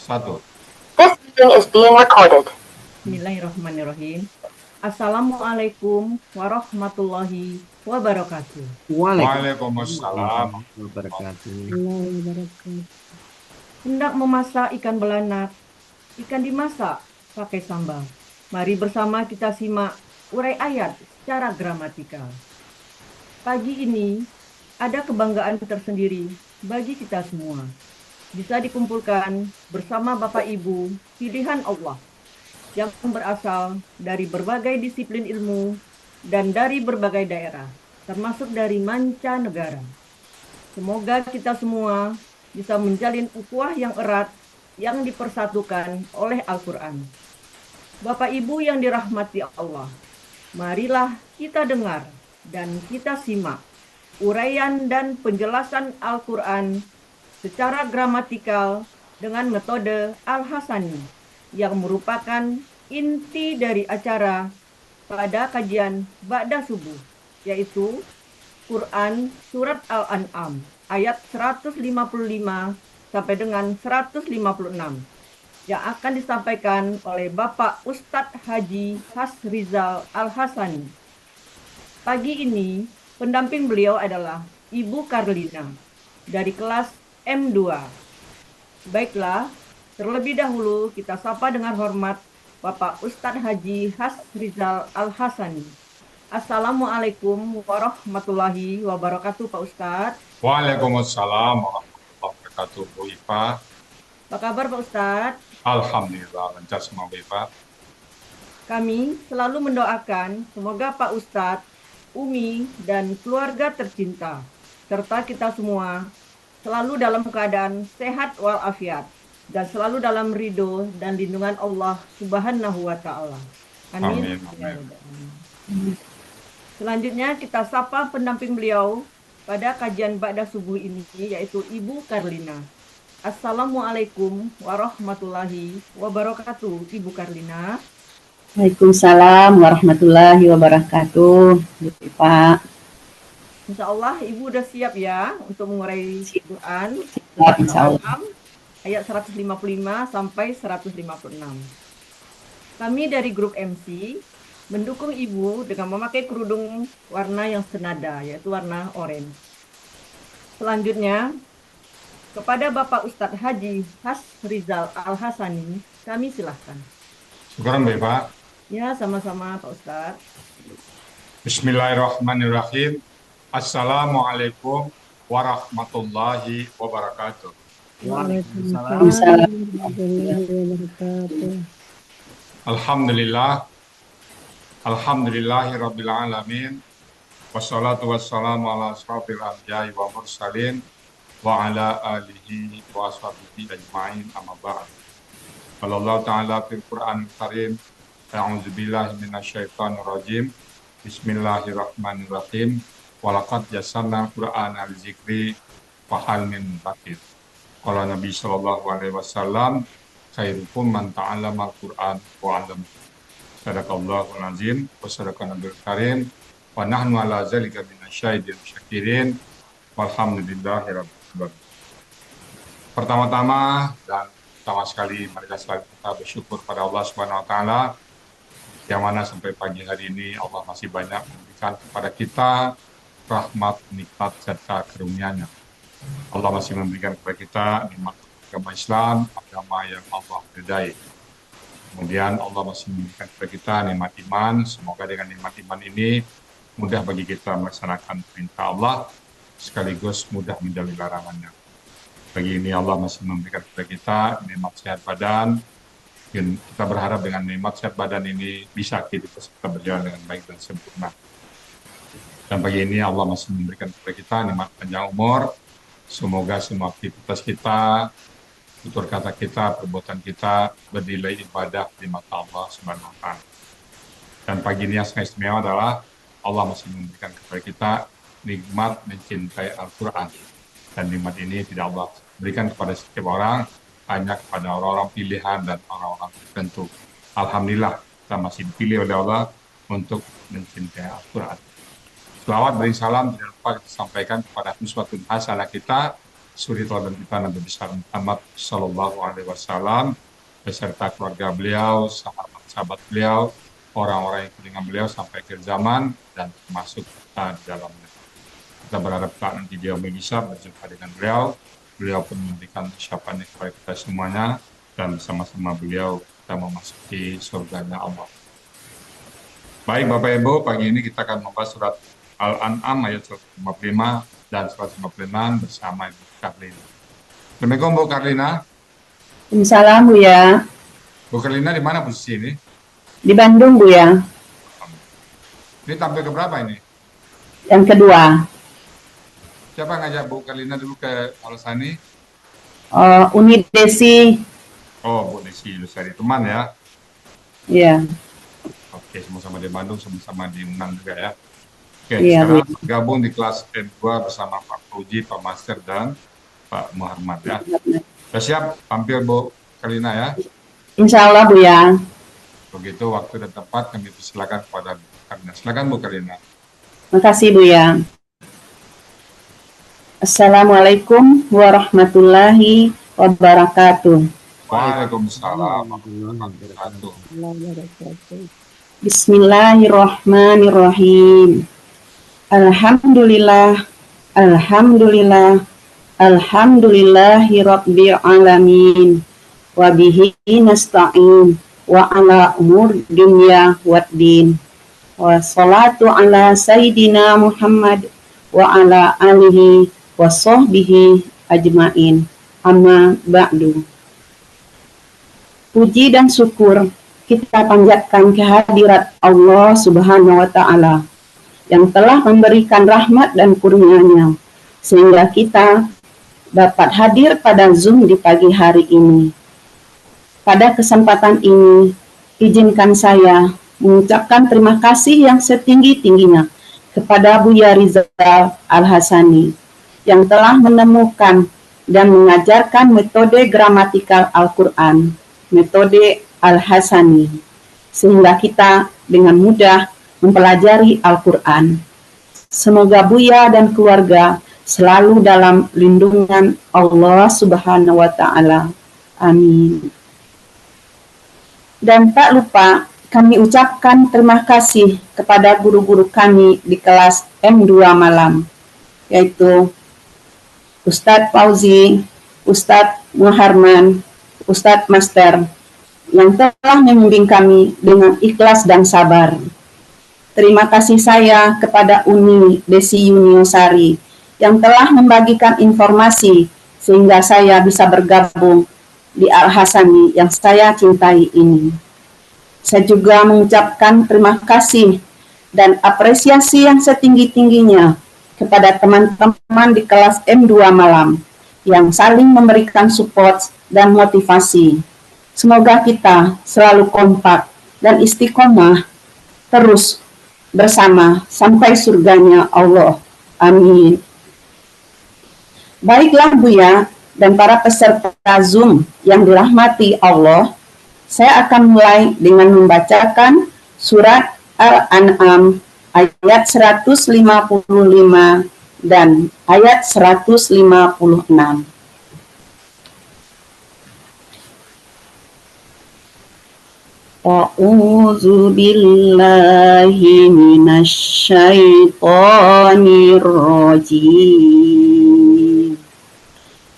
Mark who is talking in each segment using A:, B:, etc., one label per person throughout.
A: Satu.
B: This meeting is being recorded.
C: Bismillahirrahmanirrahim. Assalamualaikum warahmatullahi wabarakatuh.
A: Waalaikumsalam.
D: Waalaikumsalam wabarakatuh.
C: Hendak memasak ikan belanak, ikan dimasak pakai sambal. Mari bersama kita simak urai ayat secara gramatikal. Pagi ini ada kebanggaan tersendiri bagi kita semua. Bisa dikumpulkan bersama Bapak Ibu pilihan Allah yang berasal dari berbagai disiplin ilmu dan dari berbagai daerah, termasuk dari mancanegara. Semoga kita semua bisa menjalin ukhuwah yang erat yang dipersatukan oleh Al-Quran. Bapak Ibu yang dirahmati Allah, marilah kita dengar dan kita simak uraian dan penjelasan Al-Quran secara gramatikal dengan metode Al-Hasani yang merupakan inti dari acara pada kajian Ba'da Subuh, yaitu Quran Surat Al-An'am ayat 155 sampai dengan 156 yang akan disampaikan oleh Bapak Ustadz Haji Hasrizal Al-Hasani. Pagi ini pendamping beliau adalah Ibu Karlina dari kelas M2. Baiklah, terlebih dahulu kita sapa dengan hormat Bapak Ustadz Haji Hasrizal Al-Hasani. Assalamualaikum warahmatullahi wabarakatuh, Pak Ustadz.
A: Waalaikumsalam warahmatullahi wabarakatuh, Bu Ipa.
C: Apa kabar, Pak Ustadz?
A: Alhamdulillah, lancar semua, Bu Ipa.
C: Kami selalu mendoakan semoga Pak Ustadz, Umi, dan keluarga tercinta, serta kita semua selalu dalam keadaan sehat walafiat dan selalu dalam ridho dan lindungan Allah Subhanahu wa Ta'ala. Amin.
A: Amin.
C: Selanjutnya kita sapa pendamping beliau pada kajian Ba'da Subuh ini, yaitu Ibu Karlina. Assalamualaikum warahmatullahi wabarakatuh, Ibu Karlina.
E: Waalaikumsalam warahmatullahi wabarakatuh, Pak.
C: Insya Allah Ibu udah siap ya untuk mengurai Quran
E: Siap, insya Allah.
C: ayat 155 sampai 156. Kami dari grup MC mendukung Ibu dengan memakai kerudung warna yang senada, yaitu warna oranye. Selanjutnya, kepada Bapak Ustadz Haji Hasrizal Al-Hasani, kami silahkan.
A: Syukuran, Bu Ipa.
C: Ya, sama-sama Pak Ustadz.
A: Bismillahirrahmanirrahim. Assalamualaikum warahmatullahi wabarakatuh.
D: Waalaikumsalam.
A: Alhamdulillah. Alhamdulillahirabbil alamin. Wassalatu wassalamu ala asrofil anbiya'i wa mursalin wa ala alihi wa ashabihi ajma'in, amma ba'd. Qala Allah ta'ala fil Qur'anil Karim, a'udzu billahi minasyaitonir rajim. Bismillahirrahmanirrahim. Walaqad yassarnal Qur'ana lidzikri fa hal min muddakir. Qala Nabi sallallahu alaihi wasallam, khairukum man ta'allama al-Qur'an wa 'allama. Sadaqallahul azim wa sadaqan nabiyul karim wa nahnu ala zalika minasyahidin syakirin walhamdulillahirabbil alamin. Pertama-tama dan pertama sekali mari kita bersyukur pada Allah Subhanahu wa taala yang mana sampai pagi hari ini Allah masih banyak memberikan kepada kita rahmat, nikmat serta karunia-Nya. Allah masih memberikan kepada kita nikmat agama Islam, agama yang Allah ridai. Kemudian Allah masih memberikan kepada kita nikmat iman. Semoga dengan nikmat iman ini mudah bagi kita melaksanakan perintah Allah, sekaligus mudah menjauhi larangannya. Bagi ini Allah masih memberikan kepada kita nikmat sehat badan. Dan kita berharap dengan nikmat sehat badan ini bisa kita berjalan dengan baik dan sempurna. Dan pagi ini Allah masih memberikan kepada kita nikmat panjang umur. Semoga semua aktivitas kita, tutur kata kita, perbuatan kita bernilai ibadah di mata Allah Subhanahu wa taala. Dan pagi ini yang sangat istimewa adalah Allah masih memberikan kepada kita nikmat mencintai Al-Quran. Dan nikmat ini tidak Allah berikan kepada setiap orang, hanya kepada orang-orang pilihan dan orang-orang tertentu. Alhamdulillah, kita masih dipilih oleh Allah untuk mencintai Al-Quran. Selawat dan salam tidak lupa kita sampaikan kepada uswatun hasanah kita, suri teladan kita Nabi besar Muhammad Sallallahu Alaihi Wasallam beserta keluarga beliau, sahabat-sahabat beliau, orang-orang yang dengan beliau sampai akhir zaman dan termasuk kita di dalamnya. Kita berharap nanti dia bisa berjumpa dengan beliau. Beliau pun memberikan ucapannya kepada kita semuanya dan bersama-sama beliau kita memasuki surganya Allah. Baik Bapak Ibu, pagi ini kita akan membahas surat Al-An'am ayat 155 dan 156 bersama Ibu Karlina. Assalamualaikum Bu Karlina.
E: Waalaikumsalam Bu ya.
A: Bu Karlina di mana posisi ini?
E: Di Bandung Bu ya.
A: Ini tampil ke berapa ini?
E: Yang kedua.
A: Siapa ngajak Bu Karlina dulu ke Alasani?
E: Uni Desi.
A: Oh, Bu Desi Lusari, teman ya?
E: Iya.
A: Oke, sama-sama di Bandung, sama-sama di Unang juga ya. Oke,
E: Iya,
A: sekarang bergabung di kelas M2 bersama Pak Fauzi, Pak Master, dan Pak Muhammad ya. Sudah siap tampil Bu Karlina ya?
E: Insya Allah Bu ya.
A: Begitu waktu dan tempat kami persilakan kepada Bu Karlina. Silakan Bu Karlina.
E: Makasih Bu ya. Assalamualaikum warahmatullahi wabarakatuh.
A: Waalaikumsalam warahmatullahi wabarakatuh.
E: Bismillahirrahmanirrahim. Alhamdulillah, alhamdulillah, alhamdulillahi rabbil alamin. Wa bihi nasta'in wa ala umur dunya waddin. Wa salatu ala sayyidina Muhammad wa ala alihi wa sahbihi ajmain. Amma ba'du. Puji dan syukur kita panjatkan kehadirat Allah Subhanahu wa Ta'ala yang telah memberikan rahmat dan kurnia-Nya sehingga kita dapat hadir pada Zoom di pagi hari ini. Pada kesempatan ini, izinkan saya mengucapkan terima kasih yang setinggi-tingginya kepada Buya Rizal Al-Hasani yang telah menemukan dan mengajarkan metode gramatikal Al-Quran, metode Al-Hasani, sehingga kita dengan mudah mempelajari Al-Quran. Semoga Buya dan keluarga selalu dalam lindungan Allah Subhanahu wa Ta'ala. Amin. Dan tak lupa kami ucapkan terima kasih kepada guru-guru kami di kelas M2 malam, yaitu Ustadz Fauzi, Ustadz Muharman, Ustadz Master, yang telah membimbing kami dengan ikhlas dan sabar. Terima kasih saya kepada Uni Desi Yuniosari yang telah membagikan informasi sehingga saya bisa bergabung di Al-Hasani yang saya cintai ini. Saya juga mengucapkan terima kasih dan apresiasi yang setinggi-tingginya kepada teman-teman di kelas M2 malam yang saling memberikan support dan motivasi. Semoga kita selalu kompak dan istiqomah terus bersama sampai surganya Allah. Amin. Baiklah Buya dan para peserta Zoom yang dirahmati Allah, saya akan mulai dengan membacakan surat Al-An'am ayat 155 dan ayat 156. A'udzu billahi minasy syaithanir rajim.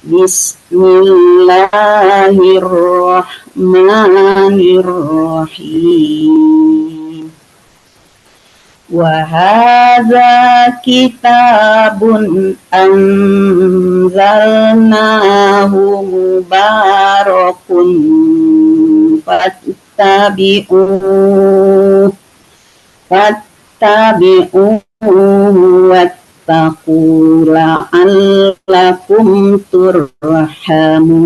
E: Bismillahirrahmanirrahim. Wa hadza kitabun anzalnahu mubarakun fattabi'uhu wattaqu la'allakum turhamun.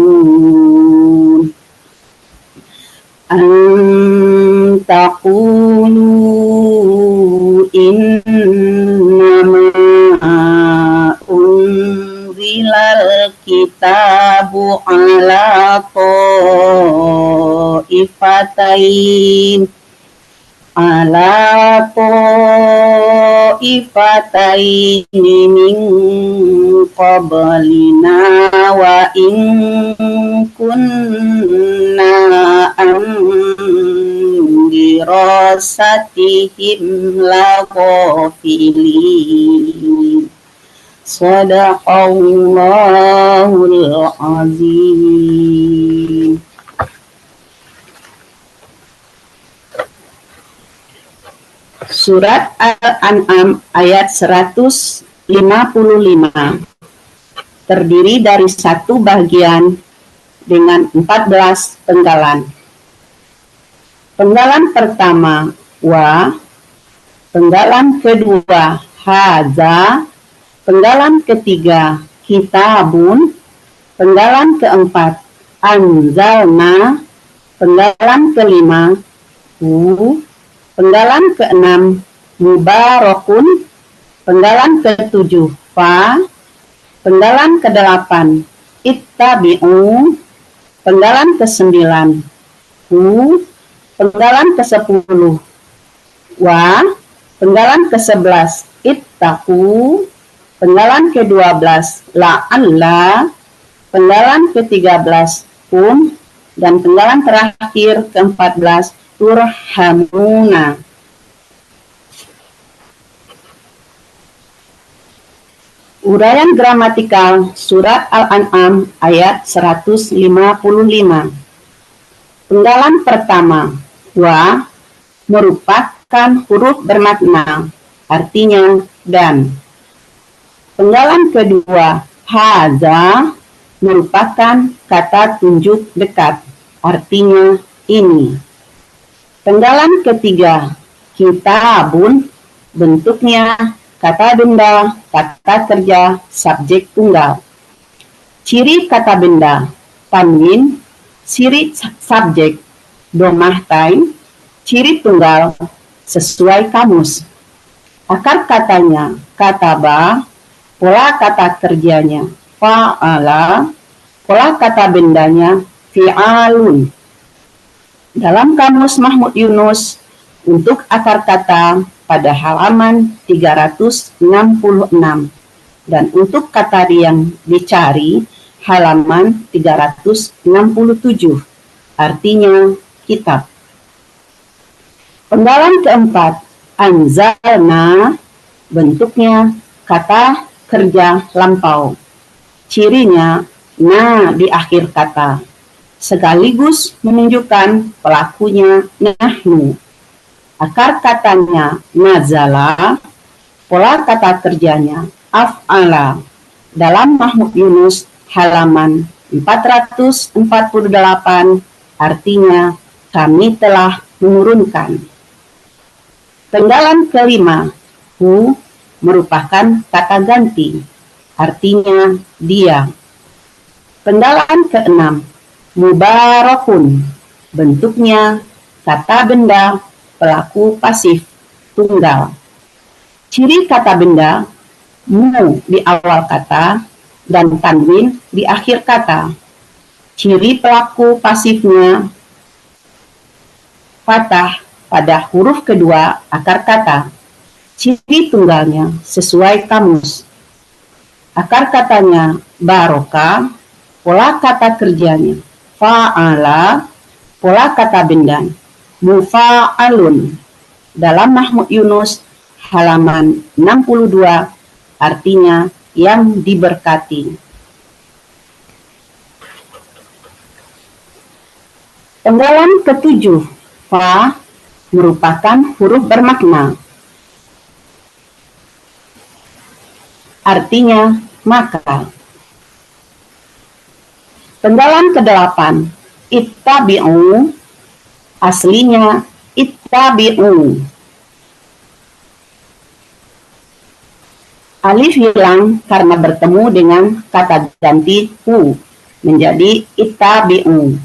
E: An taqulu innama unzilal kitabu ala ta'ifatain ala ta'ifataini min qablina wa in kunna an dirasatihim laghafilin. Shadaqallahul azim. Surat Al-An'am ayat 155 terdiri dari satu bagian dengan 14 penggalan. Penggalan pertama wa, penggalan kedua haza, penggalan ketiga kitabun, penggalan keempat anzalna, penggalan kelima hu, penggalan keenam mubarakun, penggalan ketujuh fa, penggalan kedelapan ittabi'u, penggalan kesembilan hu, penggalan kesepuluh wa, penggalan kesebelas ittaqu, penggalan ke-12 la'alla, penggalan ke-13 kum, dan penggalan terakhir ke-14 turhamuna. Uraian gramatikal surat Al-An'am ayat 155. Penggalan pertama wa merupakan huruf bermakna, artinya dan. Penggalan kedua haza merupakan kata tunjuk dekat, artinya ini. Penggalan ketiga kitabun bentuknya kata benda, kata kerja, subjek tunggal. Ciri kata benda tanwin, ciri subjek domah tain, ciri tunggal sesuai kamus. Akar katanya kataba, pola kata kerjanya fa'ala, pola kata bendanya fi'alun. Dalam kamus Mahmud Yunus untuk akar kata pada halaman 366 dan untuk kata yang dicari halaman 367, artinya kitab. Penggalan keempat anzalna bentuknya kata kerja lampau, cirinya na di akhir kata sekaligus menunjukkan pelakunya nahnu. Akar katanya nazala, pola kata kerjanya af'ala. Dalam Mahmud Yunus halaman 448 artinya kami telah menurunkan. Penggalan kelima hu merupakan kata ganti, artinya dia. Penggalan keenam mubarakun bentuknya kata benda pelaku pasif tunggal. Ciri kata benda mu di awal kata dan tanwin di akhir kata. Ciri pelaku pasifnya fathah pada huruf kedua akar kata. Ciri tunggalnya sesuai kamus. Akar katanya barokah, pola kata kerjanya fa'ala, pola kata benda mufa'alun. Dalam Mahmud Yunus halaman 62 artinya yang diberkati. Penggalan ketujuh fa merupakan huruf bermakna, artinya maka. Penggalan ke-8 ittabi'u, aslinya ittabi'u. Alif hilang karena bertemu dengan kata ganti hu menjadi ittabi'u.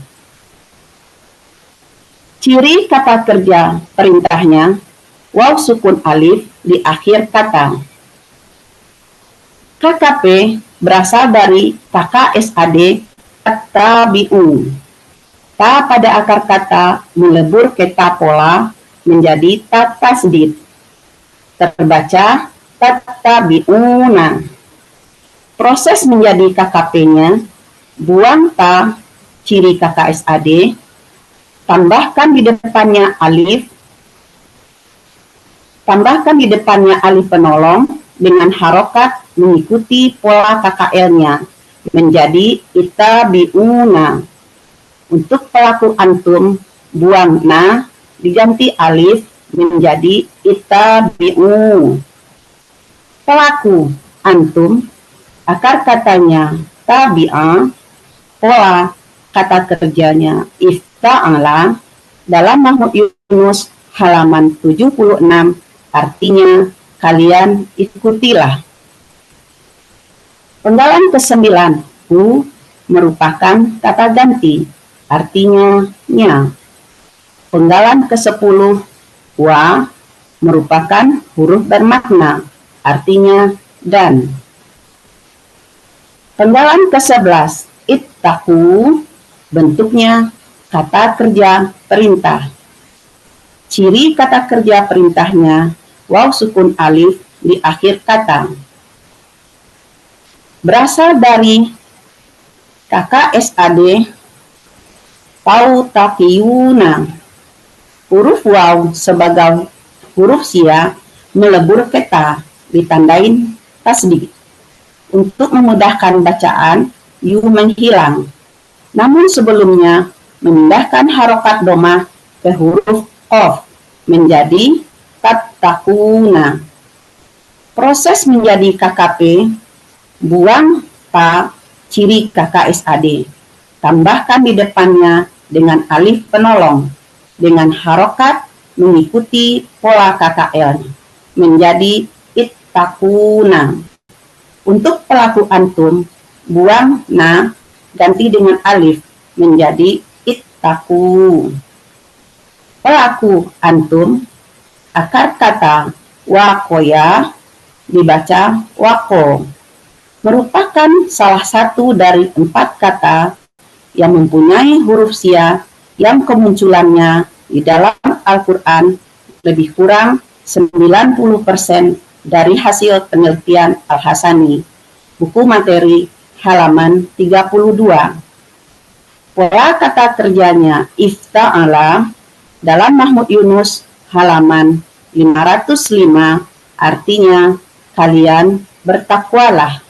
E: Ciri kata kerja perintahnya waw sukun alif di akhir kata. KKP berasal dari KKSAD tabi'u. Ta pada akar kata melebur ke ta pola menjadi ta tasdid. Terbaca tattabi'una. Proses menjadi KKP-nya, buang ta ciri KKSAD, tambahkan di depannya alif penolong dengan harokat mengikuti pola KKL-nya menjadi ittabi'una. Untuk pelaku antum, buang na diganti alif menjadi ittabi'u. Pelaku antum, akar katanya tabi'a, pola kata kerjanya ifta'ala. Dalam Nahwu Yunus halaman 76, artinya kalian ikutilah. Penggalan ke-9, hu merupakan kata ganti, artinya nya. Penggalan ke-10, wa merupakan huruf bermakna, artinya dan. Penggalan ke-11, ittaqu, bentuknya kata kerja perintah. Ciri kata kerja perintahnya waw sukun alif di akhir kata. Berasal dari KKSAD tautaqiyuna. Huruf waw sebagai huruf sia melebur ke ta, ditandain tasdid. Untuk memudahkan bacaan, yu menghilang. Namun sebelumnya memindahkan harokat domah ke huruf qaf menjadi tattaquna. Proses menjadi KKP, buang ta ciri KKSAD, tambahkan di depannya dengan alif penolong dengan harokat mengikuti pola KKL menjadi ittaquna. Untuk pelaku antum, buang na ganti dengan alif menjadi ittaqu. Pelaku antum, akar kata waqoya dibaca waqo, merupakan salah satu dari 4 kata yang mempunyai huruf sia yang kemunculannya di dalam Al-Quran lebih kurang 90% dari hasil penelitian Al-Hasani, buku materi halaman 32. Pola kata kerjanya ifta'ala dalam Nahwu Yunus halaman 505, artinya kalian bertakwalah.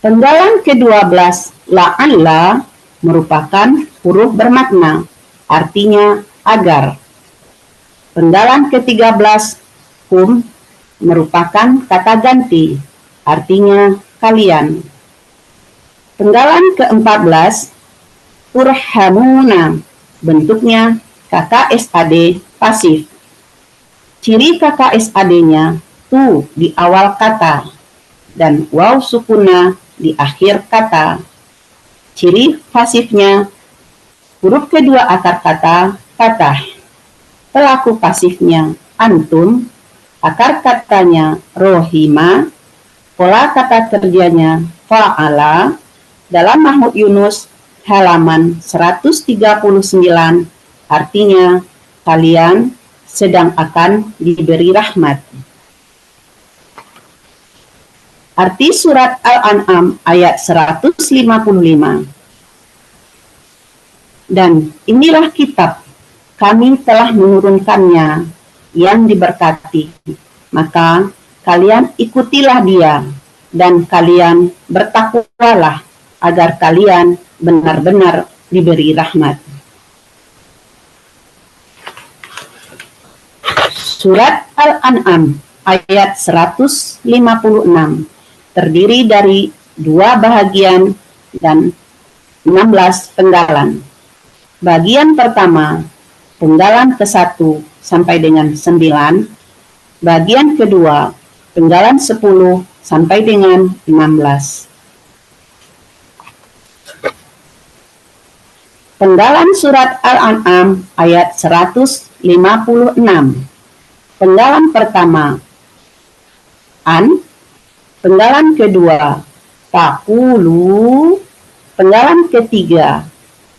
E: Penggalan ke-12, la'alla merupakan huruf bermakna, artinya agar. Penggalan ke-13, hum merupakan kata ganti, artinya kalian. Penggalan ke-14, turhamuna, bentuknya KKSAD pasif. Ciri KKSAD-nya tu di awal kata dan waw sukuna di akhir kata. Ciri pasifnya huruf kedua akar kata fathah. Pelaku pasifnya antum, akar katanya rohima, pola kata kerjanya fa'ala. Dalam Nahwu Yunus halaman 139, artinya kalian sedang akan diberi rahmat. Arti surat Al-An'am ayat 155. Dan inilah kitab, kami telah menurunkannya yang diberkati. Maka kalian ikutilah dia dan kalian bertakwalah agar kalian benar-benar diberi rahmat. Surat Al-An'am ayat 156 terdiri dari 2 bahagian dan 16 penggalan. Bagian pertama, penggalan ke-1 sampai dengan 9. Bagian kedua, penggalan 10 sampai dengan 16. Penggalan surat Al-An'am ayat 156. Penggalan pertama, an. Penggalan kedua, taqulu. Penggalan ketiga,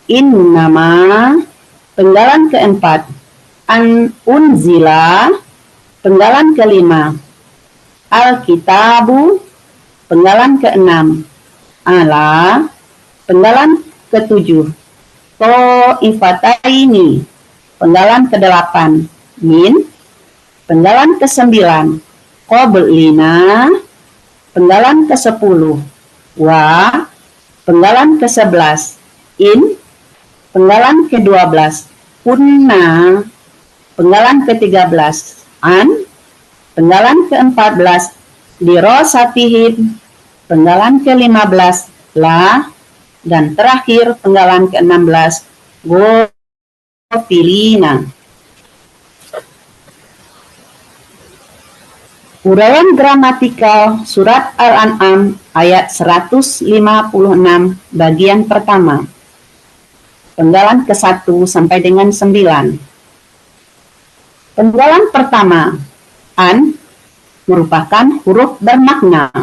E: Innama, penggalan keempat. Unzila, penggalan kelima. Alkitabu, penggalan keenam. Ala, penggalan ketujuh. To'ifataini, penggalan kedelapan. Min, penggalan kesembilan. Qoblina, penggalan ke-10. Wa, penggalan ke-11. In, penggalan ke-12. Kunna, penggalan ke-13. An, penggalan ke-14. Dirosatihim, penggalan ke-15. La, dan terakhir penggalan ke-16. Gofilina. Uraian gramatikal surat Al-An'am ayat 156 bagian pertama. Penggalan ke-1 sampai dengan 9. Penggalan pertama, an merupakan huruf bermakna.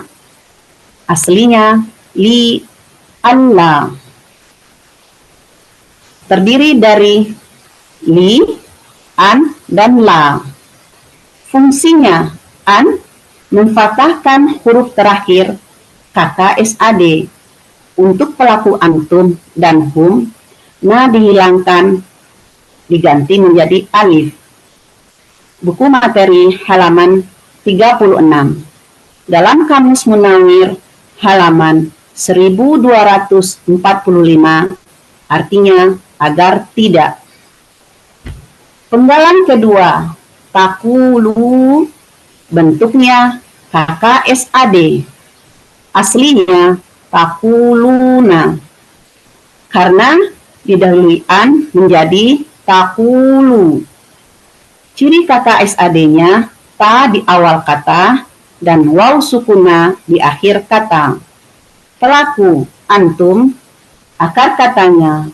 E: Aslinya li Allah. Terdiri dari li, an, dan la. Fungsinya an memfathahkan huruf terakhir kata SAD. Untuk pelaku antum dan hum, na dihilangkan diganti menjadi alif. Buku materi halaman 36. Dalam Kamus Munawir halaman 1245, artinya agar tidak. Penggalan kedua, takulu, bentuknya kakak SAD. Aslinya takuluna. Karena didahului an menjadi takulu. Ciri kakak SAD-nya ta di awal kata dan waw sukuna di akhir kata. Pelaku antum, akar katanya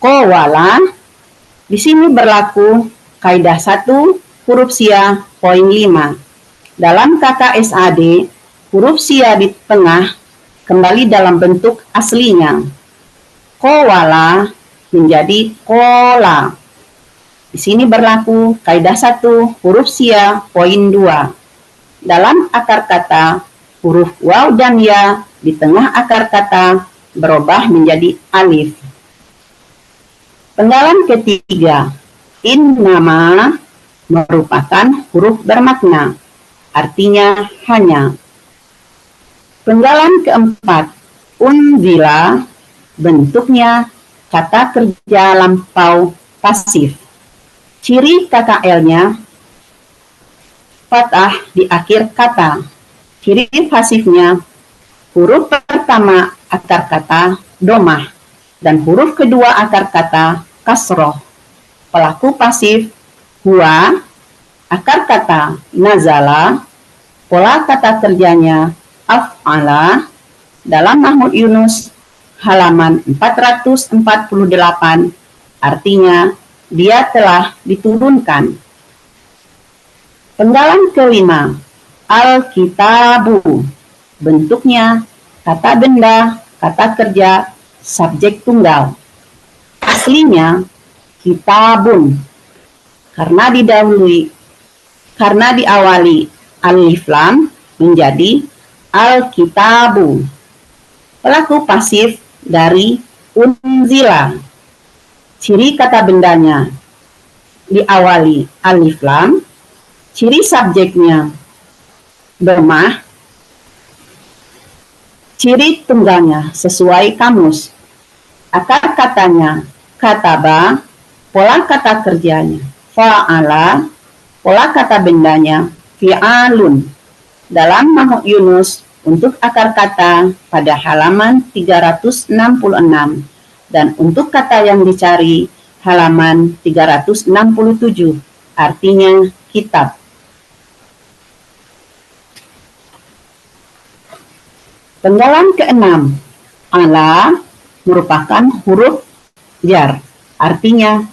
E: qawala. Di sini berlaku kaidah 1 huruf sia poin 5. Dalam kata SAD, huruf sia di tengah kembali dalam bentuk aslinya. Qawala menjadi qola. Di sini berlaku kaidah 1 huruf sia poin 2. Dalam akar kata, huruf waw dan ya di tengah akar kata berubah menjadi alif. Penggalan ketiga, innama merupakan huruf bermakna, artinya hanya. Penggalan keempat, unzila, bentuknya kata kerja lampau pasif. Ciri KKL-nya fathah di akhir kata. Ciri pasifnya huruf pertama akar kata domah dan huruf kedua akar kata kasroh. Pelaku pasif huwa, akar kata nazala, pola kata kerjanya af'ala. Dalam Mahmud Yunus halaman 448, artinya dia telah diturunkan. Penggalan kelima, al-kitabu, bentuknya kata benda, kata kerja, subjek tunggal. Aslinya kitabun. Karena diawali alif lam menjadi al-kitabu. Pelaku pasif dari unzila. Ciri kata bendanya diawali alif lam, ciri subjeknya domah, ciri tunggalnya sesuai kamus. Akar katanya kataba, pola kata kerjanya fa'ala, pola kata bendanya fi'alun. Dalam Mahmud Yunus untuk akar kata pada halaman 366 dan untuk kata yang dicari halaman 367, artinya kitab. Penggalan keenam, ala merupakan huruf jar, artinya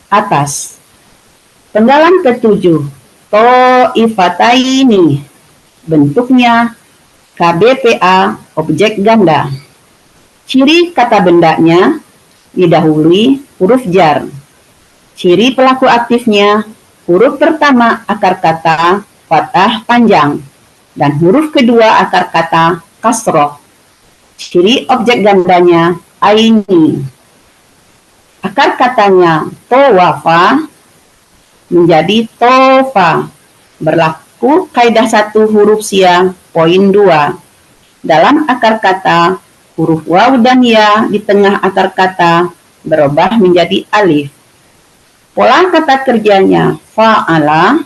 E: atas. Penggalan ketujuh, to'ifataini, bentuknya KBPA objek ganda. Ciri kata bendanya didahului huruf jar. Ciri pelaku aktifnya, huruf pertama akar kata fathah panjang dan huruf kedua akar kata kasroh. Ciri objek gandanya aini. Akar katanya towafa menjadi tofa. Berlaku kaidah 1 huruf sia poin 2. Dalam akar kata, huruf waw dan ya di tengah akar kata berubah menjadi alif. Pola kata kerjanya fa'ala.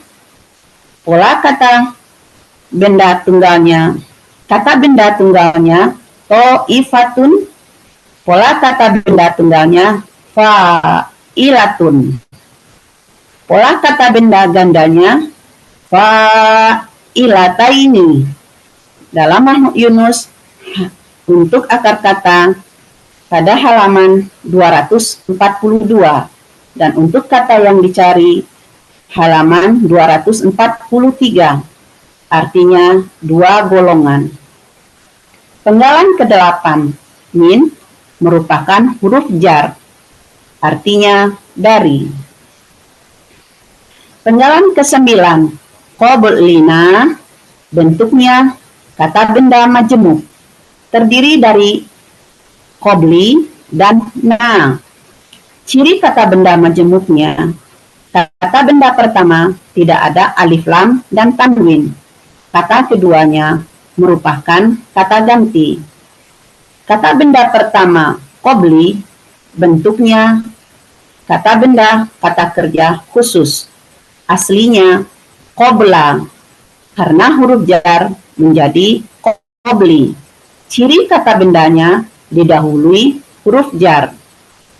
E: Pola kata benda tunggalnya. Kata benda tunggalnya to'ifatun. Pola kata benda tunggalnya fa'ilatun. Pola kata benda gandanya fa'ilataini. Dalam Mahmud Yunus untuk akar kata pada halaman 242 dan untuk kata yang dicari halaman 243, artinya 2 golongan. Penggalan ke-8, min, merupakan huruf jar, artinya dari. Penggalan ke-9, qoblina, bentuknya kata benda majemuk, terdiri dari qobli dan na. Ciri kata benda majemuknya, kata benda pertama tidak ada alif lam dan tanwin. Kata keduanya merupakan kata ganti. Kata benda pertama qobli, bentuknya kata benda kata kerja khusus. Aslinya qobla, karena huruf jar menjadi qobli. Ciri kata bendanya didahului huruf jar.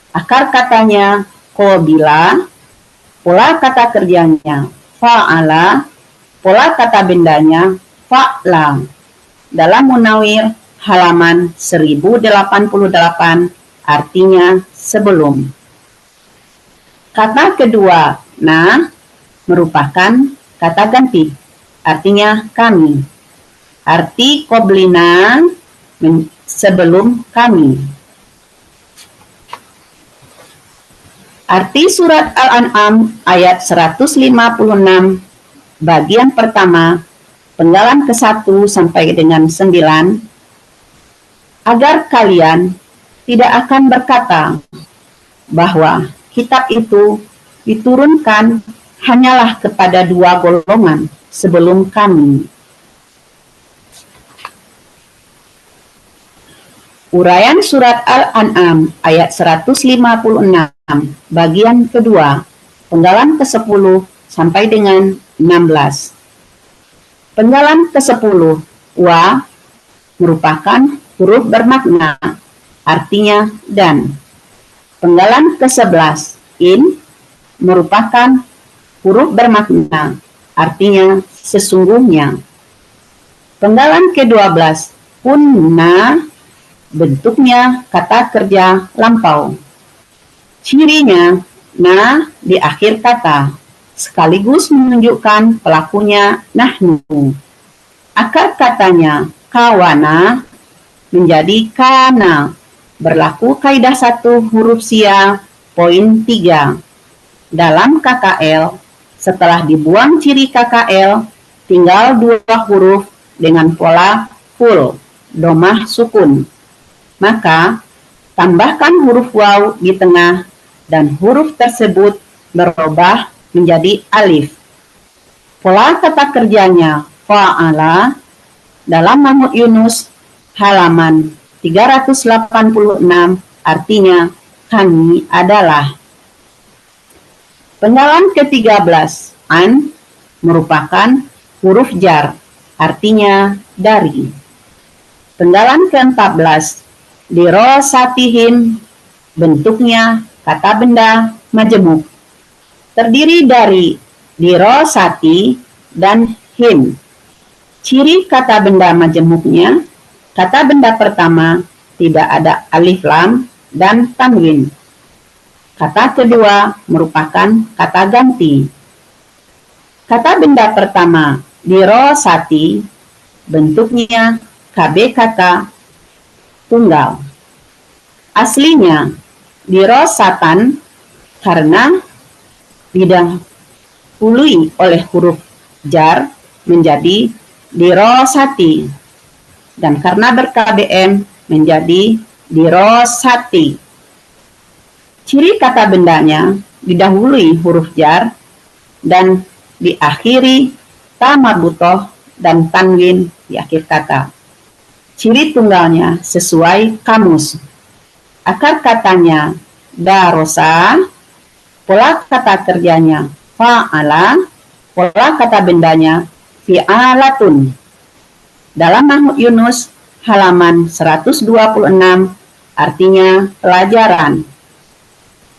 E: Akar katanya qobila, pola kata kerjanya fa'ala, pola kata bendanya fa'la. Dalam Munawir halaman 1088, artinya sebelum. Kata kedua, na, merupakan kata ganti, artinya kami. Arti qoblina sebelum kami. Arti surat Al-An'am ayat 156 bagian pertama, penggalan ke-1 sampai dengan 9, agar kalian tidak akan berkata bahwa kitab itu diturunkan hanyalah kepada 2 golongan sebelum kami. Uraian surat Al-An'am ayat 156 bagian kedua, penggalan ke-10 sampai dengan 16. Penggalan ke-10, wa, merupakan huruf bermakna, artinya dan. Penggalan ke-11, in, merupakan huruf bermakna, artinya sesungguhnya. Penggalan ke-12, kunna, bentuknya kata kerja lampau. Cirinya, na di akhir kata, sekaligus menunjukkan pelakunya nahnu. Akar katanya kawana menjadi kana. Berlaku kaidah 1 huruf sia poin 3. Dalam KKL, setelah dibuang ciri KKL, tinggal 2 huruf dengan pola full, domah sukun. Maka, tambahkan huruf waw di tengah dan huruf tersebut berubah menjadi alif. Pola kata kerjanya fa'ala dalam Mahmud Yunus halaman 386, artinya kami adalah. Penggalan ke-13, an, merupakan huruf jar, artinya dari. Penggalan ke-14, dirosatihim, bentuknya kata benda majemuk, terdiri dari dirosati dan him. Ciri kata benda majemuknya, kata benda pertama tidak ada alif lam dan tanwin. Kata kedua merupakan kata ganti. Kata benda pertama dirosati, bentuknya KB kata tunggal. Aslinya dirosatan karena didahului oleh huruf jar menjadi dirosati, dan karena ber-KBM menjadi dirosati. Ciri kata bendanya didahului huruf jar dan diakhiri ta marbutoh dan tanwin di akhir kata. Ciri tunggalnya sesuai kamus. Akar katanya darosa, pola kata kerjanya fa'ala, pola kata bendanya fi'alatun. Dalam Mahmud Yunus halaman 126 artinya pelajaran.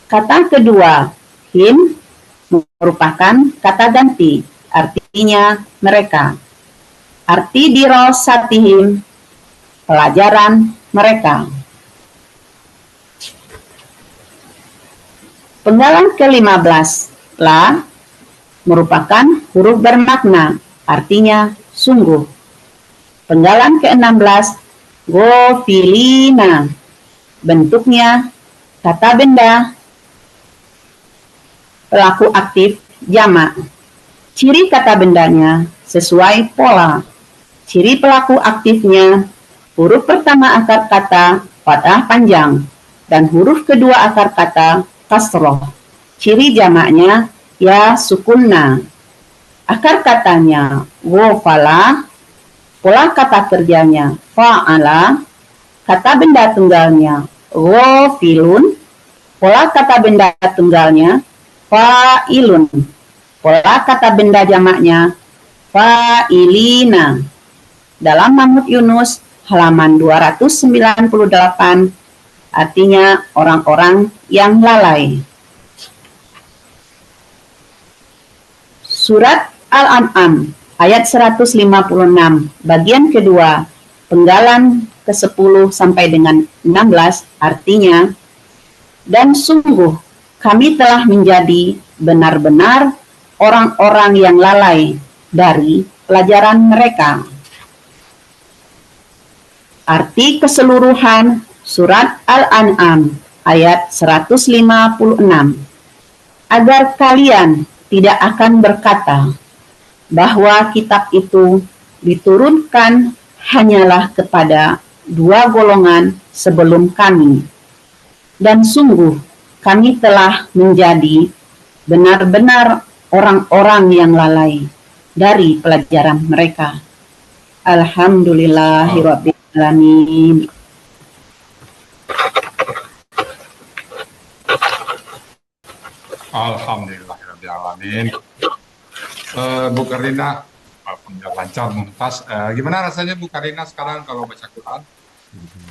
E: Kata kedua, him, merupakan kata ganti, artinya mereka. Arti dirosatihim, pelajaran mereka. Penggalan ke-15, la, merupakan huruf bermakna, artinya sungguh. Penggalan ke-16, gofilina, bentuknya kata benda, pelaku aktif jamak. Ciri kata bendanya sesuai pola. Ciri pelaku aktifnya, huruf pertama akar kata fathah panjang dan huruf kedua akar kata kasroh. Ciri jamaknya ya sukunna. Akar katanya wofala, pola kata kerjanya fa'ala, kata benda tunggalnya ghafilun, pola kata benda tunggalnya fa'ilun, pola kata benda jamaknya fa'ilina. Dalam Mahmud Yunus halaman 298 artinya orang-orang yang lalai. Surat Al-An'am ayat 156 bagian kedua penggalan ke-10 sampai dengan 16 artinya, dan sungguh kami telah menjadi benar-benar orang-orang yang lalai dari pelajaran mereka. Arti keseluruhan surat Al-An'am ayat 156. Agar kalian tidak akan berkata bahwa kitab itu diturunkan hanyalah kepada dua golongan sebelum kami. Dan sungguh kami telah menjadi benar-benar orang-orang yang lalai dari pelajaran mereka. Alhamdulillahirabbil alamin.
A: Alhamdulillahirrahmanirrahim. Bu Karina, alhamdulillah lancar mumtaz. Gimana rasanya Bu Karina sekarang kalau baca Quran?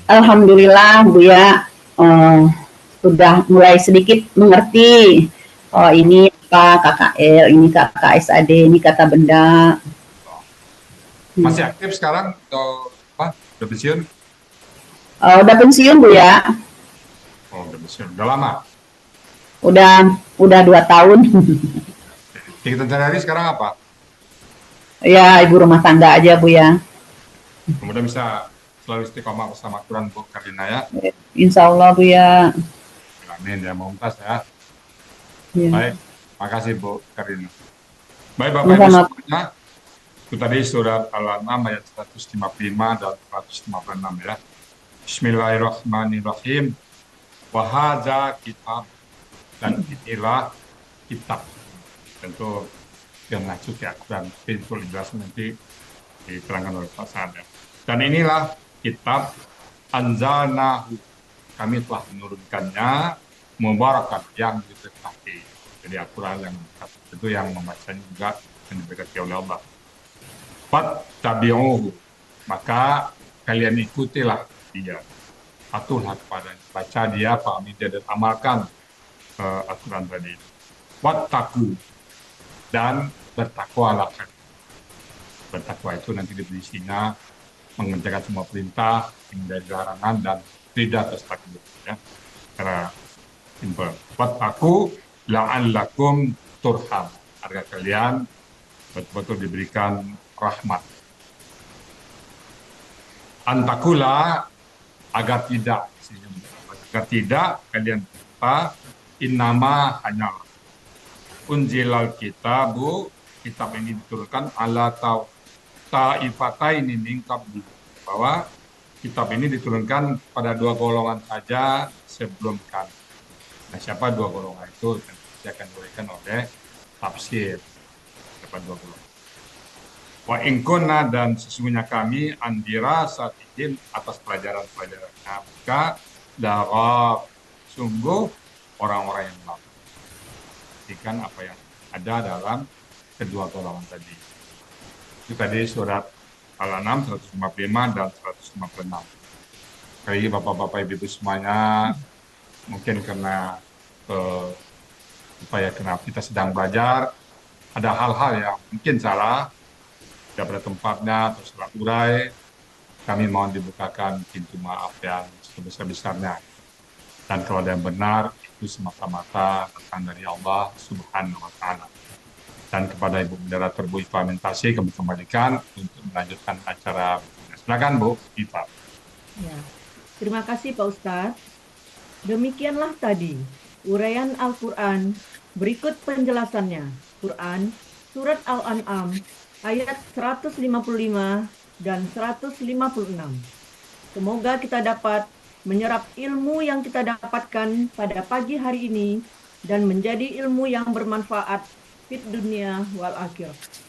E: Alhamdulillah Bu ya, sudah mulai sedikit mengerti. Oh ini apa KKL, ini KKSAD, ini kata benda.
A: Masih aktif sekarang atau apa? Udah pensiun?
E: Udah pensiun Bu ya.
A: Oh, udah pensiun. Udah lama?
E: Udah 2 tahun.
A: Kegiatan sehari-hari sekarang apa?
E: Ya, ibu rumah tangga aja Bu ya.
A: Kemudian bisa selalu istiqomah bersama Quran Bu Karina ya.
E: Insya Allah Bu ya.
A: Amin ya, mumtaz ya.
E: Ya.
A: Baik, makasih Bu Karina. Baik Bapak Ibu semuanya, itu tadi surat Al-An'am ayat 155 dan 156 ya. Bismillahirrahmanirrahim. Wahadza kitab, dan inilah kitab. Tentu yang maksud ya, dan pintu jelas nanti diterangkan oleh Pak Sada. Dan inilah kitab anzalnahu, kami telah menurunkannya, mubarakan, yang diberkati. Jadi Al-Quran yang itu yang membacanya juga yang diberkati oleh Allah. Fattabi'uhu, maka kalian ikutilah dia, patuhlah kepadanya, baca dia, pahami dia, dan amalkan Al-Quran tadi. Wattaqu, dan bertakwalah. Bertakwa itu nanti definisinya mengerjakan semua perintah, menghindari larangan, dan tidak tertakbir. Ya. Karena simple. Wattaqu la'allakum turham, agar kalian betul-betul diberikan rahmat. Antakula, agar tidak kalian apa? Innama hanyalah unzilal kitabu, kitab ini diturunkan ala taifataini min qabli, bahwa kitab ini diturunkan pada dua golongan saja sebelum kami. Nah, siapa dua golongan itu? Nanti akan diberikan oleh tafsir. Siapa dua golongan? Wa ingkuna, dan sesungguhnya kami andira satihim, atas pelajaran-pelajarannya, maka darab, sungguh orang-orang yang lemah. Perhatikan apa yang ada dalam kedua golongan tadi. Itu tadi surat Al-An'am 155 dan 156. Sekali Bapak-Bapak Ibu semuanya, mungkin karena kenapa kita sedang belajar, ada hal-hal yang mungkin salah, tidak pada tempatnya atau salah urai, kami mohon dibukakan pintu maaf yang sebesar-besarnya. Dan kalau ada yang benar, itu semata-mata datang dari Allah Subhanahu wa Ta'ala. Dan kepada Ibu Moderator Bu Iva Mentasi, kami kembalikan untuk melanjutkan acara. Silakan Bu Iva.
C: Ya, terima kasih Pak Ustadz. Demikianlah tadi uraian Al-Quran. Berikut penjelasannya. Quran, Surat Al-An'am, ayat 155 dan 156. Semoga kita dapat menyerap ilmu yang kita dapatkan pada pagi hari ini dan menjadi ilmu yang bermanfaat fit dunia wal akhirah.